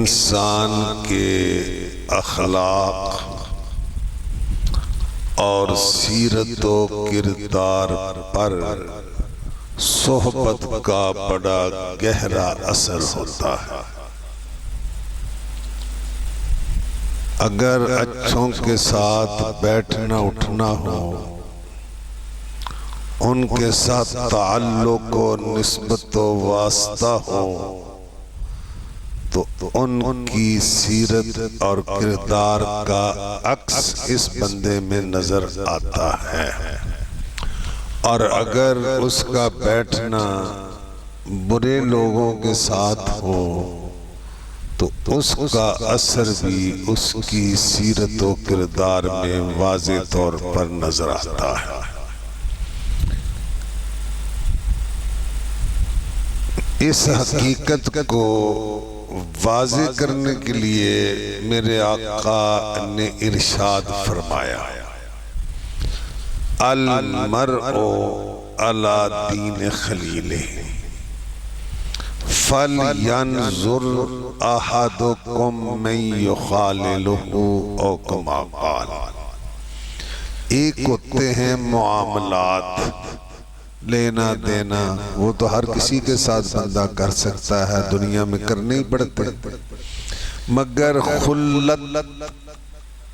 انسان کے اخلاق اور سیرت و کردار پر صحبت کا بڑا گہرا اثر ہوتا ہے۔ اگر اچھوں کے ساتھ بیٹھنا اٹھنا ہو، ان کے ساتھ تعلق و نسبت و واسطہ ہو، تو ان کی سیرت اور کردار کا عکس اس بندے میں نظر آتا ہے۔ اور اگر اس کا بیٹھنا برے لوگوں کے ساتھ ہو تو اس کا اثر بھی اس کی سیرت و کردار میں واضح طور پر نظر آتا ہے۔ اس حقیقت کو واضح کرنے کے لیے میرے آقا نے ارشاد فرمایا، المرء علی دین خلیلہ فَلْيَنْظُرْ أَحَدُكُمْ مَنْ يُخَالِلُهُ او کما قال۔ ایک ہوتے ہیں معاملات، لینا دینا، وہ تو ہر کسی کے ساتھ بندہ کر سکتا ہے، دنیا میں کرنے ہی پڑتے، مگر خلت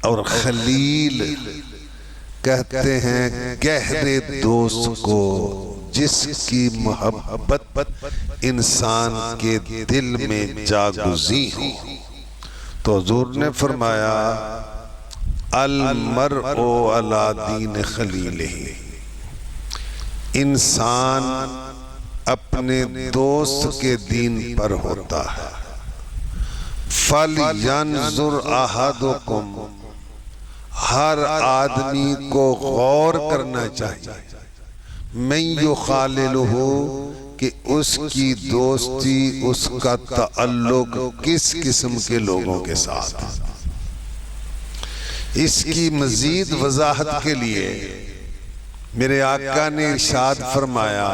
اور خلیل کہتے ہیں گہرے دوست کو، جس کی محبت انسان کے دل میں جاگزی ہو۔ تو حضور نے فرمایا المرء علی دین خلیلہ، انسان اپنے دوست کے دین پر ہوتا ہے۔ فَلْيَنْظُرْ أَحَدُكُمْ، ہر آدمی کو غور کرنا چاہیے، مَنْ يُخَالِلُهُ، کہ اس کی دوستی، اس کا تعلق کس قسم کے لوگوں کے ساتھ۔ اس کی مزید وضاحت کے لیے میرے آقا نے ارشاد فرمایا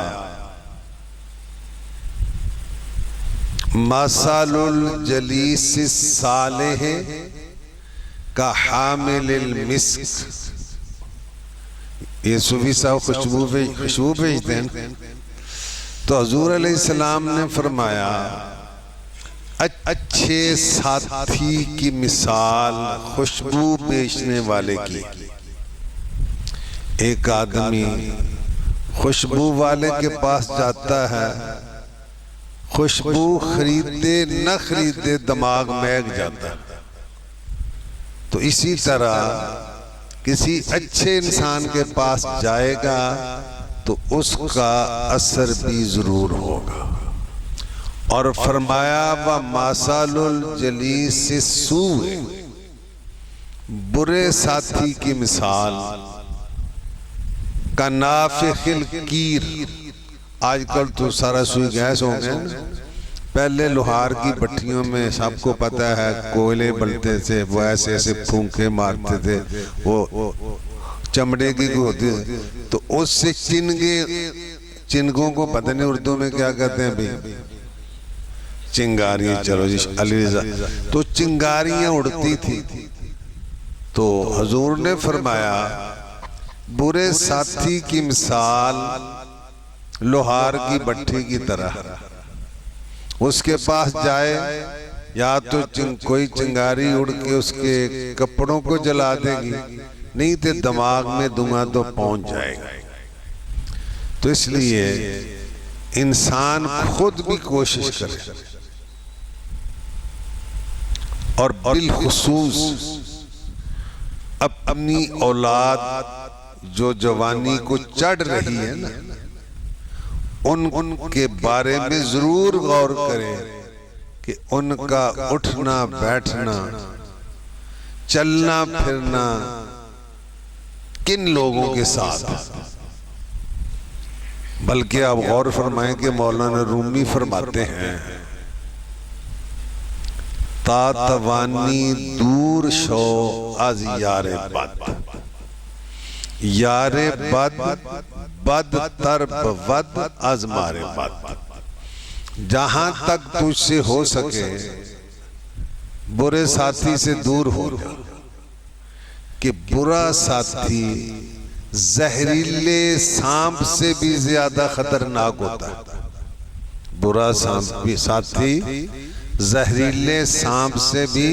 مثل الجلیس الصالح کحامل المسک۔ یہ صوفی صاحب خوشبو بھیجتے ہیں، تو حضور علیہ السلام نے فرمایا اچھے ساتھی کی مثال خوشبو بیچنے والے کی۔ ایک آدمی خوشبو والے کے پاس جاتا ہے، خوشبو خریدے نہ خریدے دماغ میگ جاتا ہے۔ تو اسی طرح کسی اچھے انسان کے پاس جائے گا تو اس کا اثر بھی ضرور ہوگا۔ اور فرمایا وَمَثَلُ الْجَلِيسِ السُّوءِ، برے ساتھی کی مثال کَنَافِخِ الْقِیر۔ آج کل تو سارا سوئی گیس ہو گئے، پہلے لوہار کی بھٹیوں میں سب کو پتہ ہے کوئلے بلتے تھے، وہ ایسے ایسے پھونکے مارتے تھے، وہ چمڑے کی ہوتی، تو اس سے چنگوں کو پتہ نہیں اردو میں کیا کہتے ہیں بھی، چنگاریاں، چلو جی علی رضا، تو چنگاریاں اڑتی تھی۔ تو حضور نے فرمایا برے ساتھی کی مثال لوہار کی بھٹی کی طرح، اس کے پاس جائے یا تو کوئی چنگاری اڑ کے اس کے کپڑوں کو جلا دے گی، نہیں تو دماغ میں دھواں تو پہنچ جائے گا۔ تو اس لیے انسان خود بھی کوشش کرے، اور بالخصوص اپنی اولاد جو جوانی کو چڑھ رہی ہے نا، ان کے بارے میں ضرور غور کرے کہ ان کا اٹھنا بیٹھنا، چلنا پھرنا کن لوگوں کے ساتھ۔ بلکہ آپ غور فرمائیں کہ مولانا رومی فرماتے ہیں تا توانی دور شو از یار بد، یار بد بد تر بود از مار بد۔ جہاں تک تجھ سے ہو سکے برے ساتھی سے دور ہو جاؤ کہ برا ساتھی زہریلے سانپ سے بھی زیادہ خطرناک ہوتا ہے. برا ساتھی زہریلے سانپ سے بھی،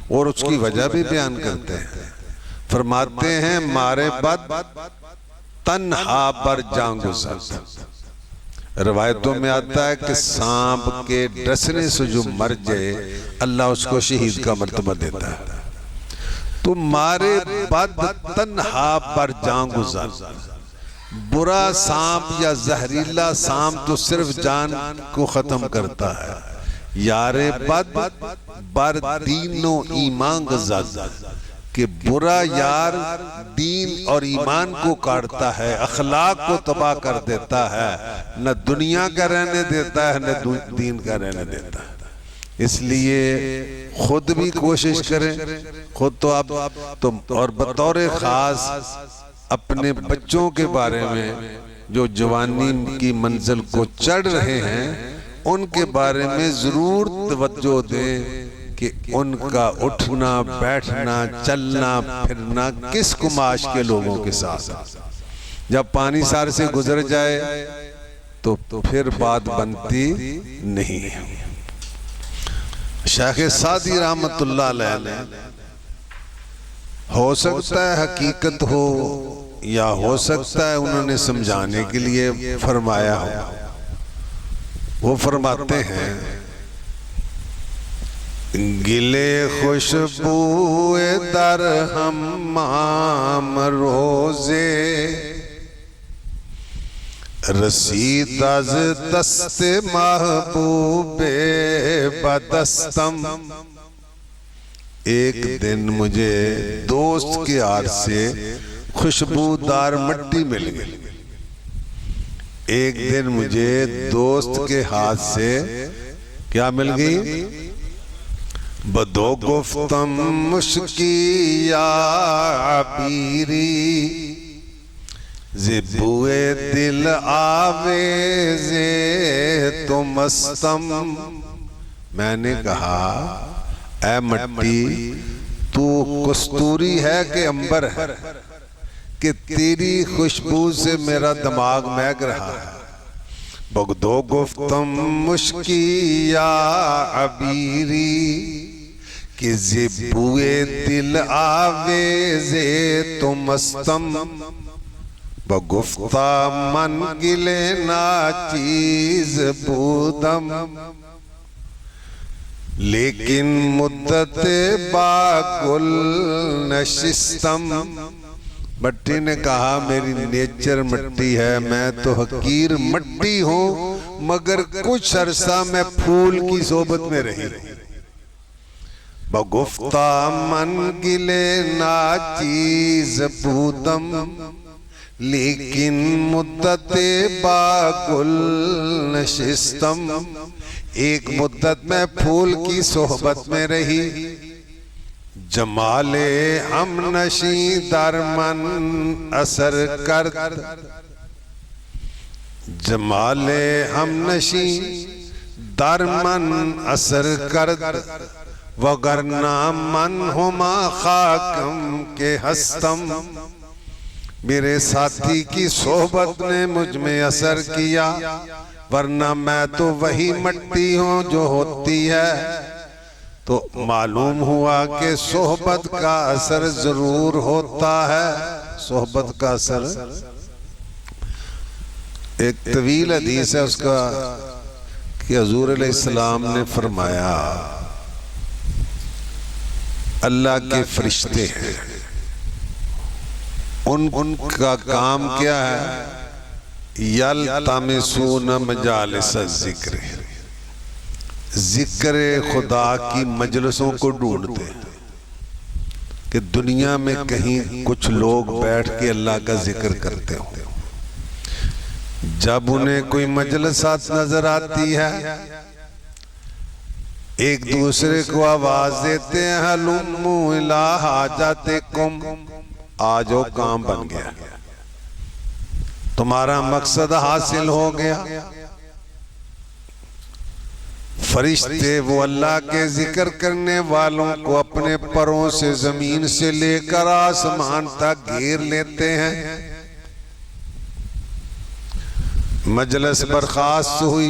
اور اس کی وجہ بھی بیان کرتے ہیں. فرماتے ہیں مارے بد تنہا بر جان گزر. روایتوں میں آتا ہے کہ سانپ کے ڈسنے سے جو مر جائے اللہ اس کو شہید کا مرتبہ دیتا ہے. تو مارے بد تنہا بر جان گزر. برا سانپ یا زہریلا سانپ تو صرف جان کو ختم کرتا ہے. یار بد بر دین و ایمان گزر، کہ برا یار دین اور ایمان کو کاٹتا ہے، اخلاق کو تباہ کر دیتا ہے، نہ دنیا کا رہنے دیتا ہے نہ دین کا رہنے دیتا ہے. اس لیے خود بھی کوشش کریں، خود تو آپ اور بطور خاص اپنے بچوں کے بارے میں جو جوانی کی منزل کو چڑھ رہے ہیں ان کے بارے میں ضرور توجہ دیں کہ ان کا اٹھنا بیٹھنا چلنا پھرنا کس کماش کے لوگوں کے ساتھ. جب پانی سار سے گزر جائے تو پھر بات بنتی نہیں. شیخ سعدی رحمت اللہ علیہ ہو سکتا ہے حقیقت ہو یا ہو سکتا ہے انہوں نے سمجھانے کے لیے فرمایا ہو. وہ فرماتے ہیں گلے خوشبو در حمام روزے رسید از دست محبوب بدستم. ایک دن مجھے دوست کے ہاتھ سے خوشبودار مٹی مل گئی. ایک دن مجھے دوست کے ہاتھ سے کیا مل گئی؟ بدو گفتم مشکی یا عبیری زبوئے دل آویزے تو مستم. میں نے کہا اے مٹی تو کستوری ہے کہ امبر ہے کہ تیری خوشبو سے میرا دماغ مہک رہا ہے. بگدو گفتم مشکی یا عبیری کہ زبوئے دل آویزے تو مستم. بگفتا من گلے ناچیز بودم لیکن مدت با گل نشستم. مٹی نے کہا میری نیچر مٹی ہے، میں تو حقیر مٹی ہوں، مگر کچھ عرصہ میں پھول کی صحبت میں رہی. بگفتا من گلے ناچیز بودم لیکن مدت با گل نشستم. ایک مدت میں پھول کی صحبت میں رہی. جمال ہم نشیں در من اثر کرد، جمال ہم نشیں در من اثر کرد وگرنہ من ہما خاکم کے ہستم. میرے ساتھی کی صحبت نے مجھ میں اثر کیا، ورنہ میں تو وہی مٹی ہوں جو ہوتی ہے. تو معلوم ہوا کہ صحبت کا اثر ضرور ہوتا ہے. صحبت کا اثر ایک طویل حدیث ہے اس کا کہ حضور علیہ السلام نے فرمایا اللہ کے فرشتے ہیں، ان کا کام کیا ہے؟ یلتمسون مجالس الذکر، ذکر خدا کی مجلسوں کو ڈھونڈتے ہیں کہ دنیا میں کہیں کچھ لوگ بیٹھ کے اللہ کا ذکر کرتے ہوں. جب انہیں کوئی مجلسات نظر آتی ہے ایک دوسرے کو آواز دیتے ہیں ہلمو الی حاجاتکم، آجو کام بن گیا، تمہارا مقصد حاصل ہو گیا. فرشتے وہ اللہ کے ذکر کرنے والوں کو اپنے پروں سے زمین سے لے کر آسمان تک گھیر لیتے ہیں۔ مجلس برخاست ہوئی،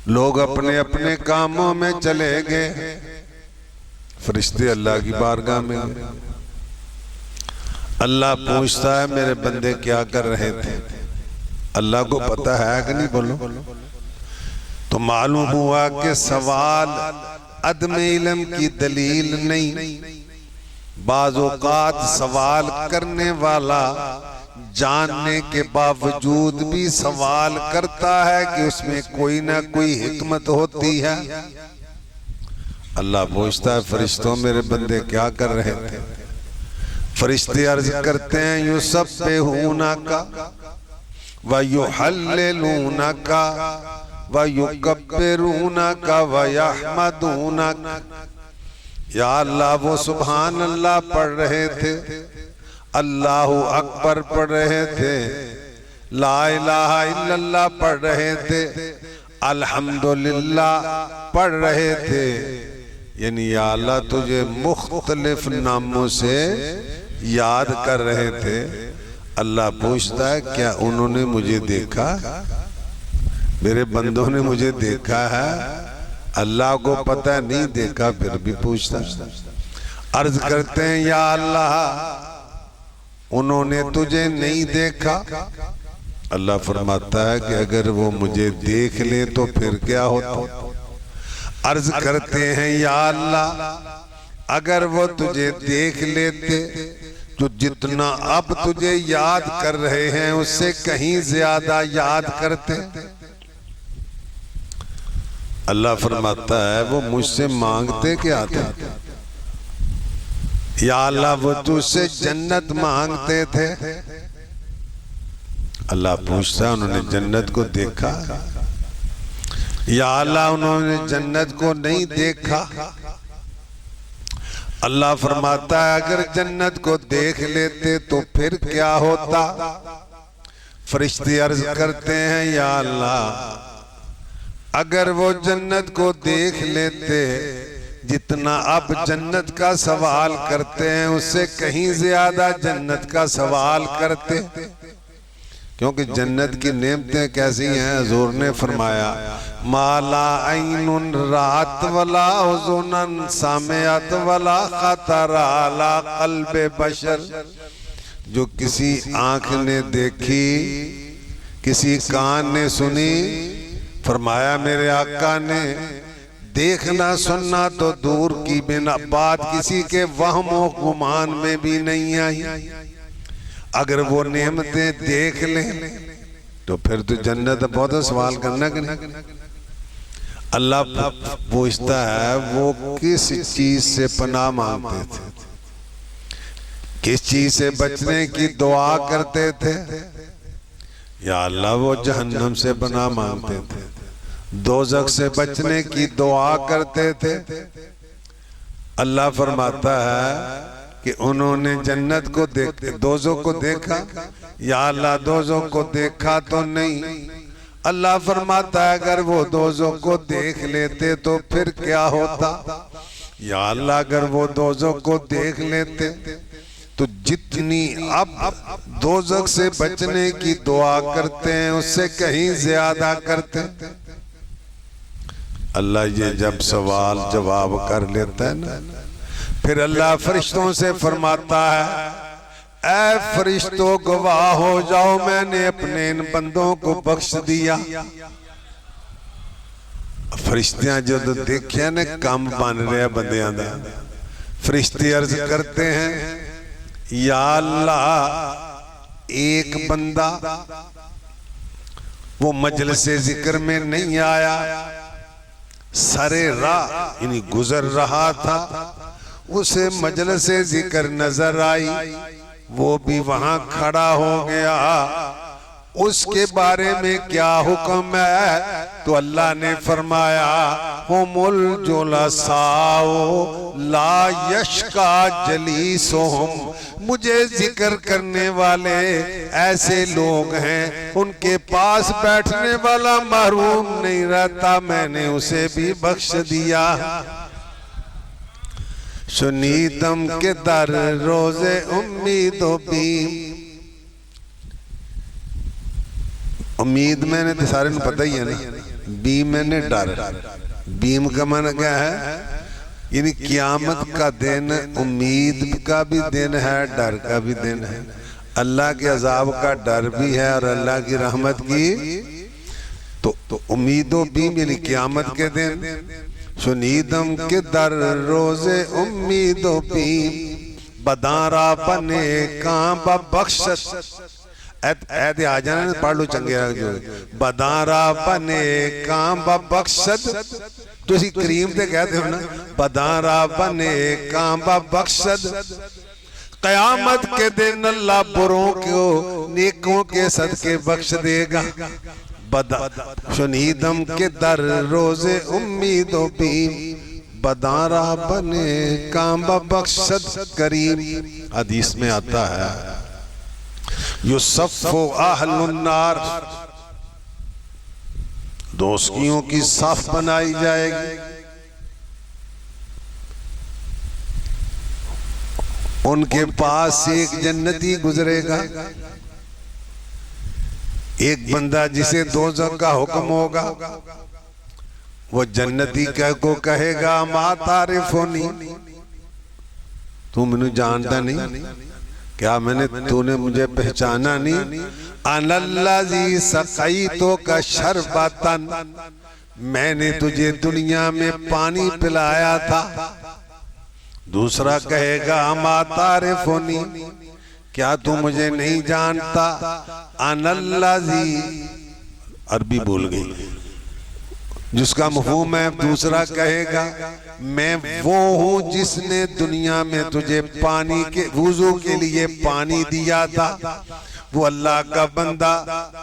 لوگ اپنے اپنے کاموں میں چلے گئے، فرشتے اللہ کی بارگاہ میں۔ اللہ پوچھتا ہے میرے بندے کیا کر رہے تھے؟ اللہ کو پتہ ہے کہ نہیں؟ بولو۔ تو معلوم ہوا کہ سوال عدم علم کی دلیل نہیں، بعض اوقات سوال کرنے والا جاننے کے باوجود بھی سوال کرتا ہے کہ اس میں کوئی نہ کوئی حکمت ہوتی ہے۔ اللہ پوچھتا ہے فرشتوں میرے بندے کیا کر رہے تھے؟ فرشتے عرض کرتے ہیں یسبحونک ویحللونک وَيُكَبِّرُونَكَ وَيَحْمَدُونَكَ۔ یا اللہ وہ سبحان اللہ پڑھ رہے تھے، اللہ اکبر پڑھ رہے تھے، لا الہ الا اللہ پڑھ رہے تھے، الحمدللہ پڑھ رہے تھے، یعنی یا اللہ تجھے مختلف ناموں سے یاد کر رہے تھے۔ اللہ پوچھتا ہے کیا انہوں نے مجھے دیکھا؟ میرے بندوں نے مجھے دیکھا ہے؟ اللہ کو پتہ نہیں دیکھا پھر بھی پوچھتا۔ عرض کرتے ہیں یا اللہ انہوں نے تجھے نہیں دیکھا۔ اللہ فرماتا ہے کہ اگر وہ مجھے دیکھ لیں تو پھر کیا ہوتا؟ عرض کرتے ہیں یا اللہ اگر وہ تجھے دیکھ لیتے جو جتنا اب تجھے یاد کر رہے ہیں اس سے کہیں زیادہ یاد کرتے۔ اللہ فرماتا ہے وہ مجھ سے مانگتے کیا تھے؟ یا اللہ وہ تجھ سے جنت مانگتے تھے۔ اللہ پوچھتا ہے انہوں نے جنت کو دیکھا؟ یا اللہ انہوں نے جنت کو نہیں دیکھا۔ اللہ فرماتا ہے اگر جنت کو دیکھ لیتے تو پھر کیا ہوتا؟ فرشتے عرض کرتے ہیں یا اللہ اگر وہ جنت کو دیکھ لیتے جتنا اب جنت کا سوال کرتے ہیں اس سے کہیں زیادہ جنت کا سوال کرتے، کیونکہ جنت کی نعمتیں کیسی ہیں؟ حضور نے فرمایا ما لا عین رات ولا اذن سمعت ولا خطر علی قلب بشر، جو کسی آنکھ نے دیکھی کسی کان نے سنی، فرمایا میرے آقا نے دیکھنا سننا تو دور کی بنا بات کسی کے وہم و گمان میں بھی نہیں آئی۔ اگر وہ نعمتیں دیکھ لیں تو پھر تو جنت بہت سوال کرنا کہ نہیں۔ اللہ پوچھتا ہے وہ کس چیز سے پناہ مانگتے تھے، کس چیز سے بچنے کی دعا کرتے تھے؟ یا اللہ وہ جہنم سے پناہ مانگتے تھے، دوزخ سے بچنے کی دعا کرتے تھے۔ اللہ فرماتا ہے کہ انہوں نے جنت کو دوزخ کو دیکھا؟ یا اللہ دوزخ کو دیکھا تو نہیں۔ اللہ فرماتا ہے اگر وہ دوزخ کو دیکھ لیتے تو پھر کیا ہوتا؟ یا اللہ اگر وہ دوزخ کو دیکھ لیتے تو جتنی اب دوزخ سے بچنے کی دعا کرتے ہیں اس سے کہیں زیادہ کرتے۔ اللہ یہ جب سوال جواب کر لیتا ہے نا پھر اللہ فرشتوں سے فرماتا ہے اے فرشتوں گواہ ہو جاؤ میں نے اپنے ان بندوں کو بخش دیا۔ فرشتیاں جو دیکھیں نا کم بن رہے بندیاں دا، فرشتے عرض کرتے ہیں یا اللہ ایک بندہ وہ مجلس ذکر میں نہیں آیا، سرے راہ یعنی گزر رہا تھا، اسے مجلس ذکر نظر آئی، وہ بھی وہاں کھڑا ہو گیا، اس کے بارے میں کیا حکم ہے؟ تو اللہ نے فرمایا هم الجلساء لا یشکا جلیسهم، مجھے ذکر کرنے والے ایسے لوگ ہیں ان کے پاس بیٹھنے والا محروم نہیں رہتا، میں نے اسے بھی بخش دیا۔ شنیدم کے در روز امید و بیم، امید میں نے سارے نے پتہ ہی ہے نا، بیم میں نے ڈر، بیم کا معنی کیا ہے؟ یعنی قیامت کا دن امید کا بھی دن ہے، ڈر کا بھی دن ہے، اللہ کے عذاب کا ڈر بھی ہے اور اللہ کی رحمت کی تو امید و بیم یعنی قیامت کے دن۔ شنیدم کے در روز امید و بیم، بدارا بنے کام بخشت، ایدے آ جانا پڑھ لو چنگے رکھ، بدارا بنے کام بخشت، تو اسی کریم تے کہتے ہو نا، بدارا بنے کام بخشت، قیامت کے دن اللہ بروں کو نیکوں کے صدقے بخش دے گا۔ شنیدم کے در روز امید و بیم، بدارا بنے کام بخشت کریم۔ حدیث میں آتا ہے یصف اہل النار، دوستیوں کی صف بنائی جائے گی، ان کے پاس ایک جنتی گزرے گا، ایک بندہ جسے دوزخ کا حکم ہوگا، وہ جنتی کو کہے گا ما تعرفونی، تو میں نے جانتا نہیں، کیا تو نے مجھے پہچانا نہیں؟ انا الذی سقیتک شربۃ، میں نے تجھے دنیا میں پانی پلایا تھا۔ دوسرا کہے گا ما تعرفونی، کیا تو مجھے نہیں جانتا؟ انا الذی، عربی بول گئی جس کا مفہوم ہے، دوسرا کہے گا میں وہ ہوں جس نے دنیا میں تجھے پانی کے وضو کے لیے پانی دیا تھا۔ وہ اللہ کا بندہ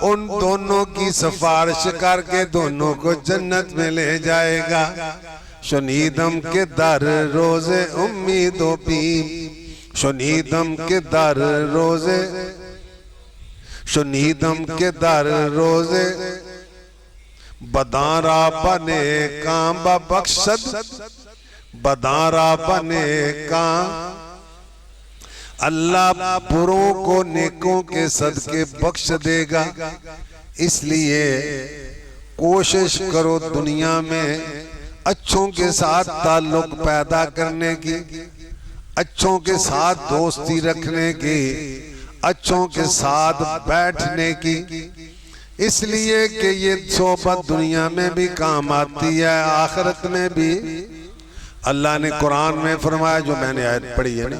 ان دونوں کی سفارش کر کے دونوں کو جنت میں لے جائے گا۔ شنیدم کے در روز امید و بیم، شنیدم کے در روز، شنیدم کے در روز بدارا بنے کام بخشت، بدارا بنے کام، اللہ بروں کو نیکوں کے صدقے بخش دے گا۔ اس لیے کوشش کرو دنیا میں اچھوں کے ساتھ تعلق پیدا کرنے کی، اچھوں کے ساتھ دوستی رکھنے کی، اچھوں کے ساتھ بیٹھنے کی، اس لیے کہ یہ صحبت دنیا میں بھی کام آتی ہے، آخرت میں بھی۔ اللہ نے قرآن میں فرمایا، جو میں نے آیت پڑھی ہے نا،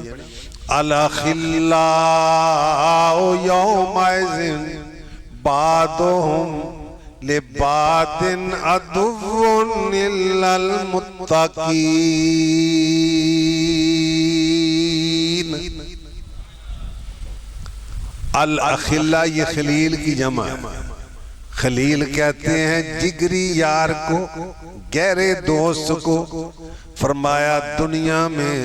الْأَخِلَّاءُ يَوْمَئِذٍ بَعْضُهُمْ لِبَعْضٍ عَدُوٌّ إِلَّا الْمُتَّقِينَ۔ الْأَخِلَّاء یہ خلیل کی جمع ہے، خلیل کہتے ہیں جگری یار کو، گہرے دوست کو۔ فرمایا دنیا میں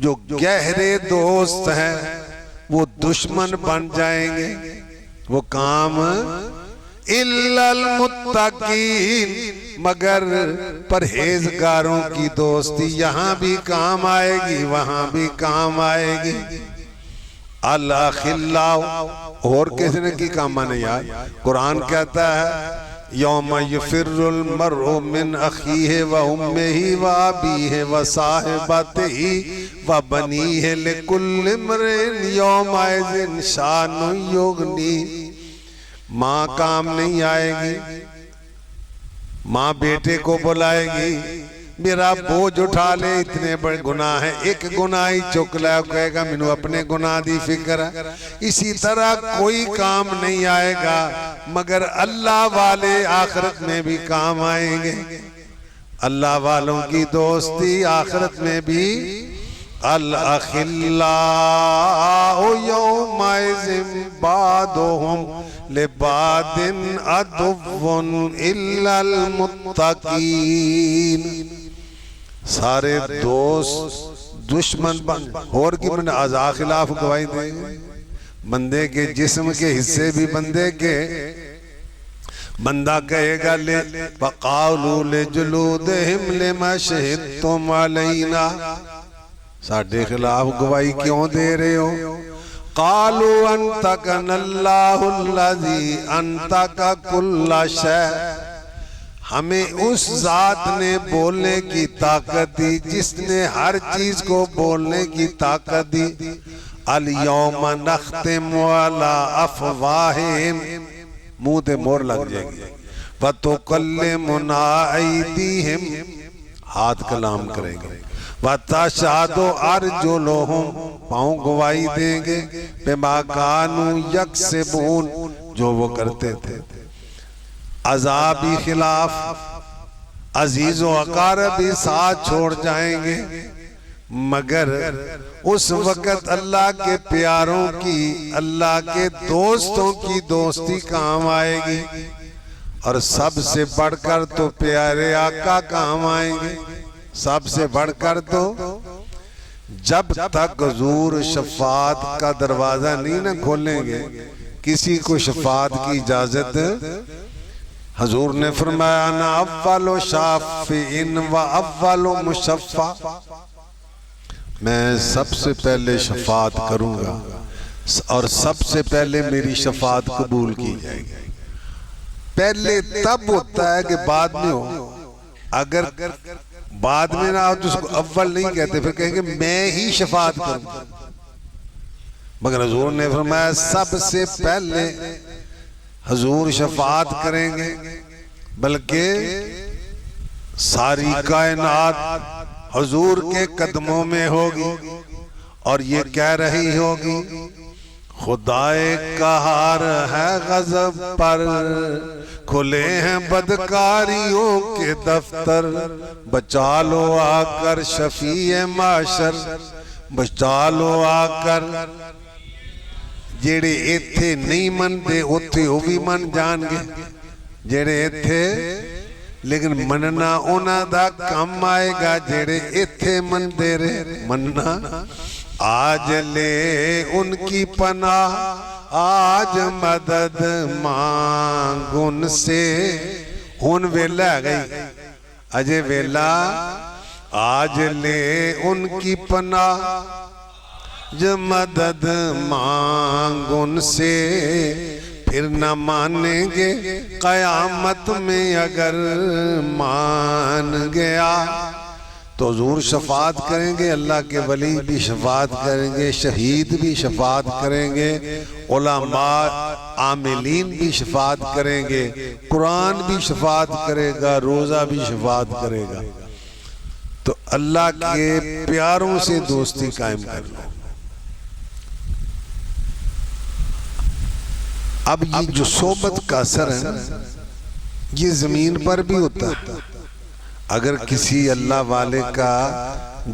جو گہرے دوست ہیں وہ دشمن بن جائیں گے، وہ کام الا المتقین، مگر پرہیزگاروں کی دوستی یہاں بھی کام آئے گی وہاں بھی کام آئے گی۔ الاخلاء، اور کسی نے کی کام آنے یار، قرآن کہتا ہے یوم یفر المرء من اخیہ و امہ و ابیہ و صاحبتہ و بنیہ لکل امرئ یومئذ شان یغنی۔ ماں کام نہیں آئے گی، ماں بیٹے کو بلائے گی میرا بوجھ اٹھا لے، اتنے بڑے گناہ ہیں، ایک گناہ ہی چک لے، کہے گا مینوں اپنے گناہ دی فکر ہے۔ اسی طرح کوئی کام نہیں آئے گا مگر اللہ والے آخرت میں بھی کام آئیں گے، اللہ والوں کی دوستی آخرت میں بھی۔ الْأَخِلَّاءُ يَوْمَئِذٍ بَعْضُهُمْ لباد عدو الا المتقین. سارے دوست دشمن بن اور کی من اعضاء خلاف گواہی دیں گے. بندے کے جسم کے حصے بھی بندے کے بندہ کہے گا وَقَالُوا لِجُلُودِهِمْ لِمَ شَهِدتُّمْ عَلَيْنَا, ساڑھے خلاف گواہی کیوں دے رہے ہو؟ قَالُوا أَنْطَقَنَا اللَّهُ الَّذِي أَنْطَقَ كُلَّ شَيْءٍ, ہمیں اس ذات نے بولنے کی طاقت دی جس نے ہر چیز کو بولنے کی طاقت دی. الْيَوْمَ نَخْتِمُ عَلَىٰ أَفْوَاهِهِمْ, منہ تے مور لگ جائے گی. وَتُكَلِّمُنَا أَيْدِيهِمْ, ہاتھ کلام کریں گے. وَتَشْهَدُ أَرْجُلُهُمْ, پاؤں گواہی دیں گے. بِمَا كَانُوا يَكْسِبُونَ, جو وہ کرتے تھے. عذابی خلاف عزیز و اقاربی ساتھ چھوڑ جائیں گے, مگر اس وقت اللہ کے پیاروں کی, اللہ کے دوستوں کی دوستی کام آئے گی. اور سب سے بڑھ کر تو پیارے آقا کام آئیں گے. سب سے بڑھ کر تو جب تک حضور شفاعت کا دروازہ نہیں نہ کھولیں گے کسی کو شفاعت کی اجازت. حضور نے فرمایا انا اول شافع و اول مشفع, میں سب سے پہلے شفاعت کروں گا اور سب سے پہلے میری شفاعت قبول کی جائے گی. پہلے تب ہوتا ہے کہ بعد میں ہو. اگر بعد میں نہ ہو تو اس کو اول نہیں کہتے, پھر کہیں گے میں ہی شفاعت کروں گا. مگر حضور نے فرمایا سب سے پہلے حضور شفاعت کریں گے, بلکہ ساری کائنات حضور کے قدموں میں ہوگی اور یہ کہہ رہی ہوگی خدائے قہار ہے غضب پر, کھلے ہیں بدکاریوں کے دفتر, بچا لو آ کر شفیع معاشر, بچا لو آ کر. جیڑے ایتھے نہیں مندے اتھے وہ بھی من جان گے, جیڑے ایتھے لیکن مننا اونا دا کم آئے گا جیڑے ایتھے مندے رہے. مننا آج لے ان کی پناہ, آج مدد مانگ ان سے. ان ویلا گئی اجے ویلا, آج لے ان کی پناہ جو مدد مانگ ان سے, پھر نہ مانیں گے قیامت میں اگر مان گیا. تو حضور شفاعت کریں گے, اللہ کے ولی بھی شفاعت کریں گے, شہید بھی شفاعت کریں گے, علماء عاملین بھی شفاعت کریں گے, قرآن بھی شفاعت کرے گا, روزہ بھی شفاعت کرے گا. تو اللہ کے پیاروں سے دوستی قائم کر لو. اب یہ جو صحبت کا اثر ہے یہ زمین پر بھی ہوتا ہے. اگر کسی اللہ والے کا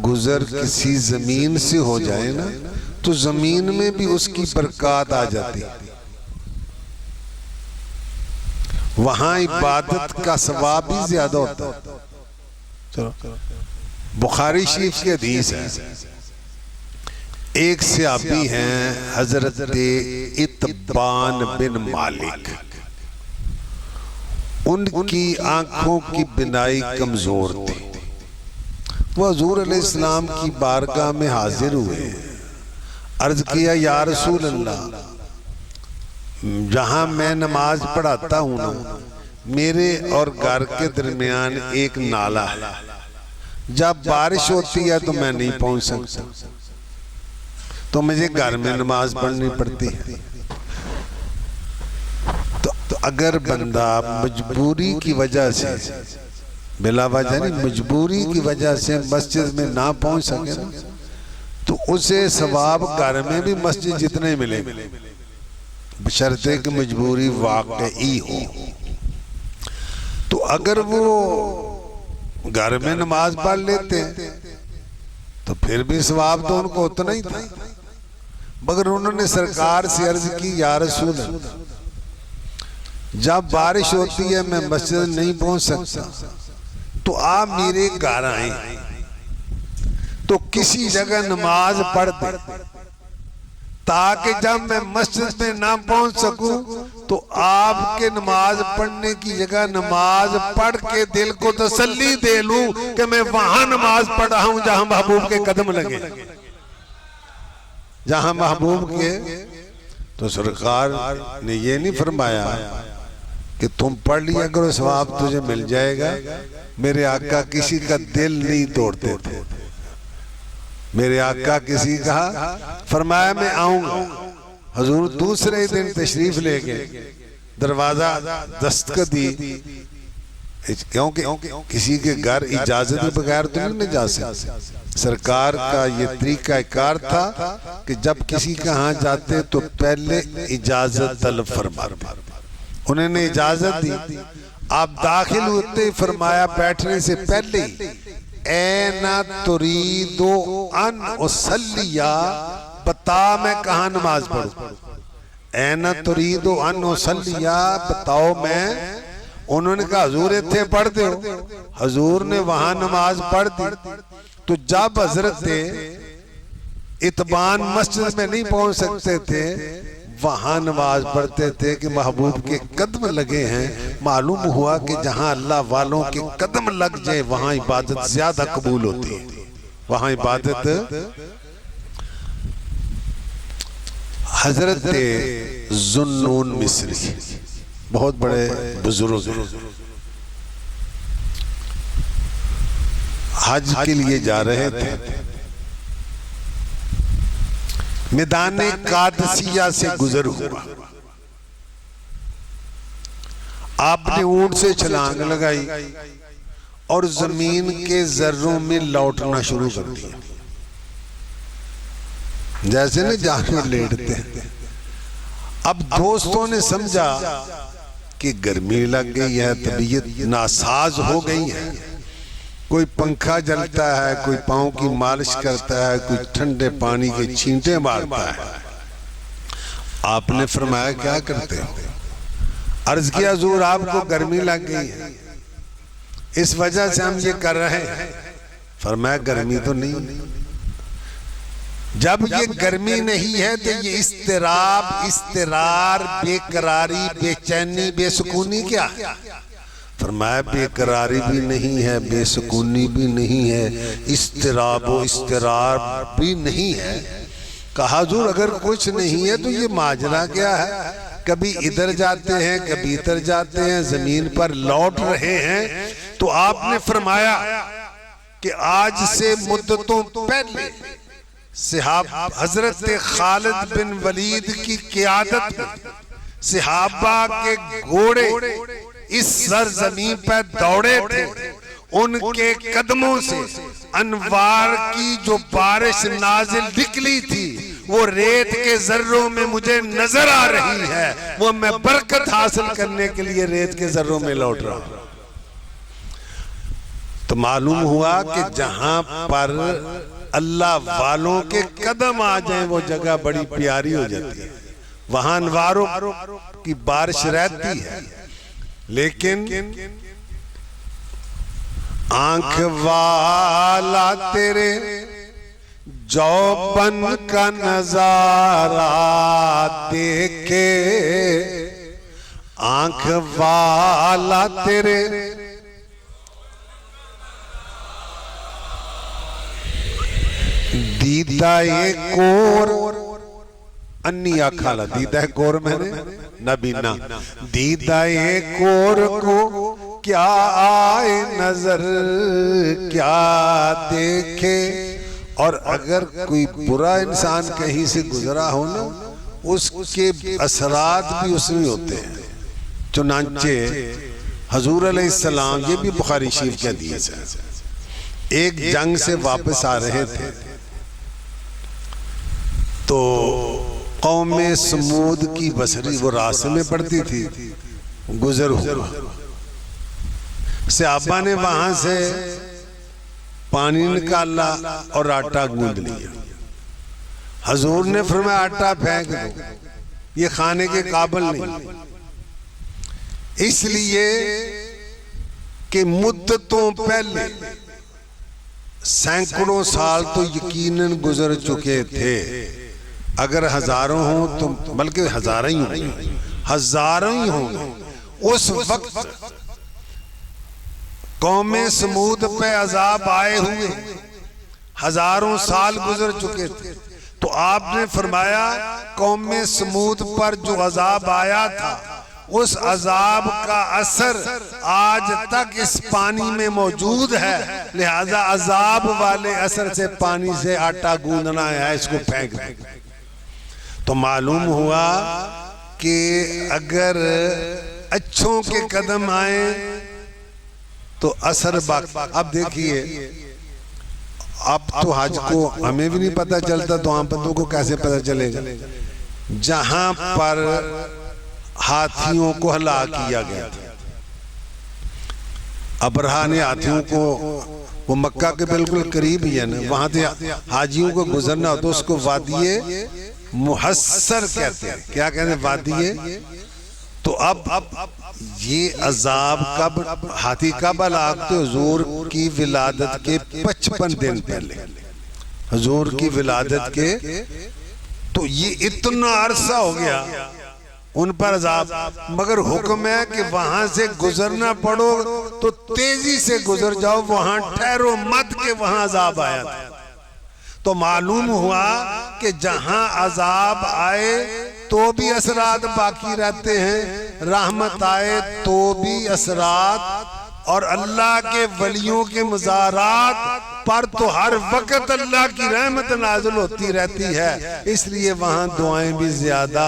گزر کسی زمین سے ہو جائے نا تو زمین میں بھی اس کی برکات آ جاتی, وہاں عبادت کا ثواب بھی زیادہ ہوتا ہے. بخاری شریف کی حدیث ہے, ایک صحابی ہیں حضرت اتبان بن مالک, ان کی آنکھوں کی بینائی کمزور تھی. وہ حضور علیہ السلام کی بارگاہ میں حاضر ہوئے, عرض کیا یا رسول اللہ, جہاں میں نماز پڑھاتا ہوں نا میرے اور گھر کے درمیان ایک نالا ہے, جب بارش ہوتی ہے تو میں نہیں پہنچ سکتا, تو مجھے گھر میں نماز پڑھنی پڑتی ہے. تو اگر بندہ مجبوری کی وجہ سے, بلا وجہ نہیں, مجبوری کی وجہ سے مسجد میں نہ پہنچ سکے تو اسے ثواب گھر میں بھی مسجد جتنے ملے, بشرطے کہ مجبوری واقعی ہو. تو اگر وہ گھر میں نماز پڑھ لیتے تو پھر بھی ثواب تو ان کو اتنا ہی تھا. مگر انہوں نے سرکار سے عرض کی یا رسول اللہ, جب بارش ہوتی ہے میں مسجد نہیں پہنچ سکتا تو آپ میرے گھر آئیں تو کسی جگہ نماز پڑھ دیں تاکہ جب میں مسجد میں نہ پہنچ سکوں تو آپ کے نماز پڑھنے کی جگہ نماز پڑھ کے دل کو تسلی دے لوں کہ میں وہاں نماز پڑھا ہوں جہاں محبوب کے قدم لگے، جہاں محبوب کے۔ تو سرکار نے یہ نہیں فرمایا کہ تم پڑھ لیا کرو ثواب تجھے مل جائے گا۔ میرے آقا کسی کا دل نہیں توڑتے تھے، میرے آقا کسی کا فرمایا میں آؤں گا، حضور دوسرے دن تشریف لے گئے، دروازہ دستک دی، کیونکہ کسی کے گھر اجازت بغیر تو نہیں جا سکتے۔ سرکار کا یہ طریقہ کار تھا کہ جب کسی کا ہاں جاتے تو پہلے اجازت طلب فرماتے، انہوں نے اجازت دی، آپ داخل ہوتے فرمایا بیٹھنے سے پہلے این تريد ان اصلی، بتا میں کہاں نماز پڑھوں، این تريد ان اصلی، بتاؤ میں۔ انہوں نے کہا حضور اتھے پڑھ دے ہو، حضور نے وہاں نماز پڑھ دی۔ تو جب حضرت اتبان مسجد میں نہیں پہنچ سکتے تھے وہاں نماز پڑھتے تھے کہ محبوب کے قدم لگے ہیں، معلوم ہوا کہ جہاں اللہ والوں کے قدم لگ جائے وہاں عبادت زیادہ قبول ہوتی ہے، وہاں عبادت۔ حضرت ذوالنون مصری بہت بڑے بزرگ حج کے لیے جا رہے تھے، میدان قادسیہ سے گزر ہوا، آپ نے اونٹ سے چھلانگ لگائی اور زمین کے ذروں میں لوٹنا شروع کر دیا، جیسے نا جانور لیٹتے ہیں۔ اب دوستوں نے سمجھا کہ گرمی لگ گئی ہے، طبیعت ناساز ہو گئی ہے، کوئی پنکھا جلتا ہے، کوئی پاؤں کی مالش کرتا ہے، کوئی ٹھنڈے پانی کے چھینٹے مارتا ہے۔ آپ نے فرمایا کیا کرتے ہو؟ عرض کیا حضور آپ کو گرمی لگ گئی ہے، اس وجہ سے ہم یہ کر رہے ہیں۔ فرمایا گرمی تو نہیں، جب یہ گرمی نہیں ہے تو یہ اضطراب، اضطرار، بے قراری، بے چینی، بے سکونی کیا ہے؟ فرمایا بے قراری بھی نہیں ہے، بے سکونی بھی نہیں ہے، اضطراب و اضطرار بھی نہیں ہے۔ کہا حضور اگر کچھ نہیں ہے تو یہ ماجرا کیا ہے؟ کبھی ادھر جاتے ہیں کبھی ادھر جاتے ہیں، زمین پر لوٹ رہے ہیں۔ تو آپ نے فرمایا کہ آج سے مدتوں پہلے حضرت خالد بن ولید کی قیادت میں صحابہ کے گھوڑے اس سرزمین پر دوڑے تھے، ان کے قدموں سے انوار کی جو بارش نازل نکلی تھی وہ ریت کے ذروں میں مجھے نظر آ رہی ہے، وہ میں برکت حاصل کرنے کے لیے ریت کے ذروں میں لوٹ رہا ہوں۔ تو معلوم ہوا کہ جہاں پر اللہ والوں کے قدم آ جائیں وہ جگہ بڑی پیاری ہو جاتی ہے، وہاں انواروں کی بارش رہتی ہے۔ لیکن آنکھ والا تیرے جوبن کا نظارہ دیکھے، آنکھ والا تیرے دیدہ کور انی آکھالا، دیدہ کور میں نے نبینا، دیدہ کور کو کیا آئے نظر کیا دیکھے۔ اور اگر کوئی برا انسان کہیں سے گزرا ہو نا اس کے اثرات بھی اس میں ہوتے ہیں۔ چنانچہ حضور علیہ السلام، یہ بھی بخاری شریف کے حدیث ہے، ایک جنگ سے واپس آ رہے تھے تو قوم سمود کی بسری وہ راستے میں پڑتی تھی، گزر ہوا، صحابہ نے وہاں سے پانی نکالا اور آٹا گوندھ لیا۔ حضور نے فرمایا آٹا پھینک دو، یہ کھانے کے قابل نہیں۔ اس لیے کہ مدتوں پہلے سینکڑوں سال تو یقیناً گزر چکے تھے، اگر ہزاروں ہوں تو بلکہ ہزاروں ہی ہوں اس وقت قوم سمود پہ عذاب آئے ہوئے، ہزاروں سال گزر چکے تھے، تو آپ نے فرمایا قوم سمود پر جو عذاب آیا تھا اس عذاب کا اثر آج تک اس پانی میں موجود ہے، لہذا عذاب والے اثر سے پانی سے آٹا گوندنا ہے، اس کو پھینک دیں۔ تو معلوم ہوا کہ اگر اچھوں کے قدم آئیں تو اثر باقی۔ اب دیکھیے، اب تو حج کو ہمیں بھی نہیں پتہ چلتا تو عام بندوں کو کیسے پتہ چلے گا؟ جہاں پر ہاتھیوں کو ہلاک کیا گیا تھا، ابرہا نے ہاتھیوں کو، وہ مکہ کے بالکل قریب ہی ہے نا، وہاں سے حاجیوں کو گزرنا ہوتا، اس کو وادی محصر کہتے ہیں۔ کیا کہتے ہیں؟ وادی۔ تو اب یہ عذاب کب، ہاتھی کب ہلاک تھے؟ حضور کی ولادت کے 55 دن پہلے، حضور کی ولادت کے، تو یہ اتنا عرصہ ہو گیا ان پر عذاب، مگر حکم ہے کہ وہاں سے گزرنا پڑو تو تیزی سے گزر جاؤ، وہاں ٹھہرو مت کہ وہاں عذاب آیا تھا۔ تو معلوم ہوا کہ جہاں عذاب آئے تو بھی اثرات باقی رہتے ہیں، رحمت آئے تو بھی اثرات، اور اللہ کے ولیوں کے مزارات پر تو ہر وقت اللہ کی رحمت نازل ہوتی رہتی ہے، اس لیے وہاں دعائیں بھی زیادہ